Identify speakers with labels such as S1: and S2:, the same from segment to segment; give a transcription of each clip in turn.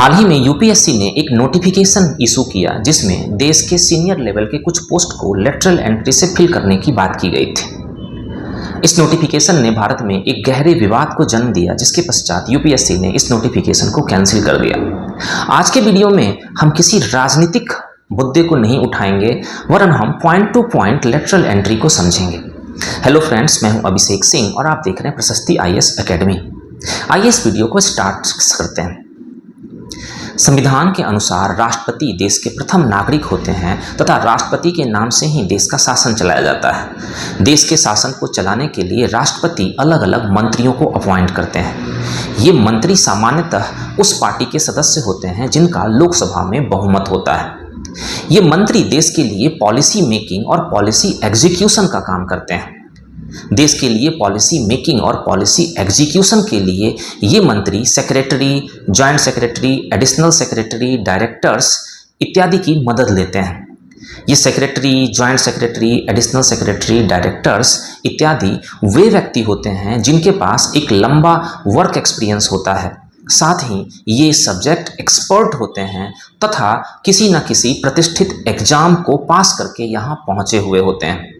S1: हाल ही में यूपीएससी ने एक नोटिफिकेशन इशू किया जिसमें देश के सीनियर लेवल के कुछ पोस्ट को लेटरल एंट्री से फिल करने की बात की गई थी। इस नोटिफिकेशन ने भारत में एक गहरे विवाद को जन्म दिया, जिसके पश्चात यूपीएससी ने इस नोटिफिकेशन को कैंसिल कर दिया। आज के वीडियो में हम किसी राजनीतिक मुद्दे को नहीं उठाएंगे, वरन हम point two point lateral entry को समझेंगे। हेलो फ्रेंड्स, मैं हूं अभिषेक सिंह और आप देख रहे हैं प्रशस्ति आईएएस एकेडमी। आइए इस वीडियो को स्टार्ट करते हैं। संविधान के अनुसार राष्ट्रपति देश के प्रथम नागरिक होते हैं तथा राष्ट्रपति के नाम से ही देश का शासन चलाया जाता है। देश के शासन को चलाने के लिए राष्ट्रपति अलग अलग मंत्रियों को अपॉइंट करते हैं। ये मंत्री सामान्यतः उस पार्टी के सदस्य होते हैं जिनका लोकसभा में बहुमत होता है। ये मंत्री देश के लिए पॉलिसी मेकिंग और पॉलिसी एग्जीक्यूशन का काम करते हैं। देश के लिए पॉलिसी मेकिंग और पॉलिसी एग्जीक्यूशन के लिए ये मंत्री secretary, joint secretary, additional secretary, directors इत्यादि की मदद लेते हैं। ये secretary, joint secretary, additional secretary, directors इत्यादि वे व्यक्ति होते हैं जिनके पास एक लंबा वर्क एक्सपीरियंस होता है। साथ ही ये सब्जेक्ट एक्सपर्ट होते हैं तथा किसी न किसी प्रतिष्ठित एग्जाम को पास करके यहाँ पहुँचे हुए होते हैं।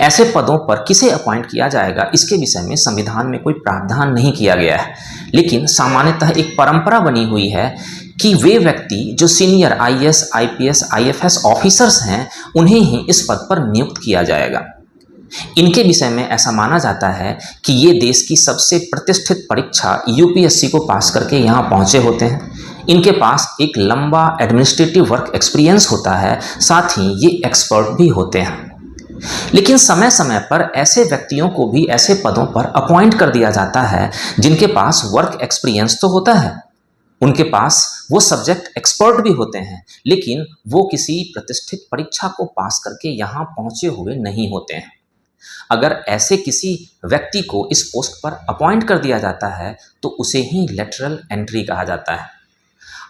S1: ऐसे पदों पर किसे अपॉइंट किया जाएगा, इसके विषय में संविधान में कोई प्रावधान नहीं किया गया है, लेकिन सामान्यतः एक परंपरा बनी हुई है कि वे व्यक्ति जो senior IAS, IPS, IFS officers हैं, उन्हें ही इस पद पर नियुक्त किया जाएगा। इनके विषय में ऐसा माना जाता है कि ये देश की सबसे प्रतिष्ठित परीक्षा यूपीएससी को पास करके यहाँ पहुँचे होते हैं। इनके पास एक लंबा एडमिनिस्ट्रेटिव वर्क एक्सपीरियंस होता है, साथ ही ये एक्सपर्ट भी होते हैं। लेकिन समय समय पर ऐसे व्यक्तियों को भी ऐसे पदों पर अपॉइंट कर दिया जाता है जिनके पास वर्क एक्सपीरियंस तो होता है, उनके पास वो सब्जेक्ट एक्सपर्ट भी होते हैं, लेकिन वो किसी प्रतिष्ठित परीक्षा को पास करके यहाँ पहुँचे हुए नहीं होते हैं। अगर ऐसे किसी व्यक्ति को इस पोस्ट पर अपॉइंट कर दिया जाता है तो उसे ही लेटरल एंट्री कहा जाता है।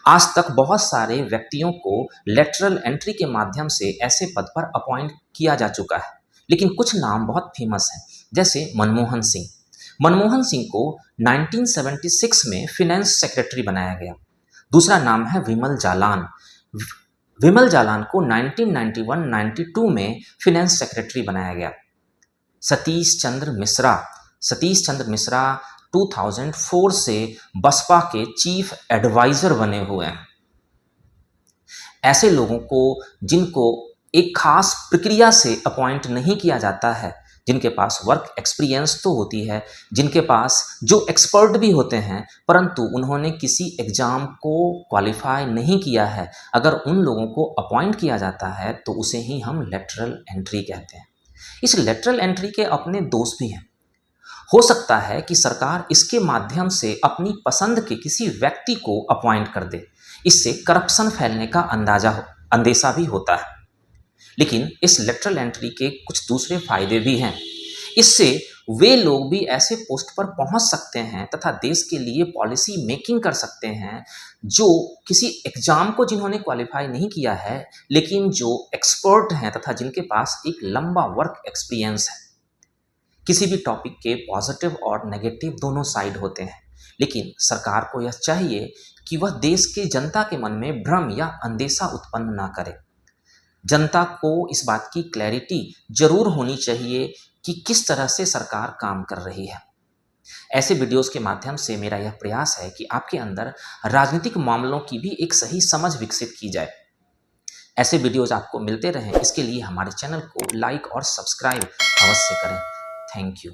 S1: आज तक बहुत सारे व्यक्तियों को लेटरल एंट्री के माध्यम से ऐसे पद पर अपॉइंट किया जा चुका है, लेकिन कुछ नाम बहुत फेमस हैं, जैसे मनमोहन सिंह। मनमोहन सिंह को 1976 में फिनेंस सेक्रेटरी बनाया गया। दूसरा नाम है विमल जालान। विमल जालान को 1991-92 में फिनेंस सेक्रेटरी बनाया गया। सतीश चंद्र मिश्रा 2004 से बसपा के चीफ एडवाइजर बने हुए हैं। ऐसे लोगों को जिनको एक खास प्रक्रिया से अपॉइंट नहीं किया जाता है, जिनके पास वर्क एक्सपीरियंस तो होती है, जिनके पास जो एक्सपर्ट भी होते हैं, परंतु उन्होंने किसी एग्ज़ाम को क्वालिफाई नहीं किया है, अगर उन लोगों को अपॉइंट किया जाता है तो उसे ही हम लेटरल एंट्री कहते हैं। इस लेटरल एंट्री के अपने दोष भी हैं। हो सकता है कि सरकार इसके माध्यम से अपनी पसंद के किसी व्यक्ति को अपॉइंट कर दे, इससे करप्शन फैलने का अंदेशा भी होता है। लेकिन इस लेटरल एंट्री के कुछ दूसरे फायदे भी हैं। इससे वे लोग भी ऐसे पोस्ट पर पहुंच सकते हैं तथा देश के लिए पॉलिसी मेकिंग कर सकते हैं जो किसी एग्जाम को जिन्होंने क्वालिफाई नहीं किया है, लेकिन जो एक्सपर्ट हैं तथा जिनके पास एक लंबा वर्क एक्सपीरियंस है। किसी भी टॉपिक के पॉजिटिव और नेगेटिव दोनों साइड होते हैं, लेकिन सरकार को यह चाहिए कि वह देश की जनता के मन में भ्रम या अंदेशा उत्पन्न ना करे। जनता को इस बात की क्लैरिटी जरूर होनी चाहिए कि किस तरह से सरकार काम कर रही है। ऐसे वीडियोस के माध्यम से मेरा यह प्रयास है कि आपके अंदर राजनीतिक मामलों की भी एक सही समझ विकसित की जाए। ऐसे वीडियोस आपको मिलते रहें, इसके लिए हमारे चैनल को लाइक और सब्सक्राइब अवश्य करें। Thank you.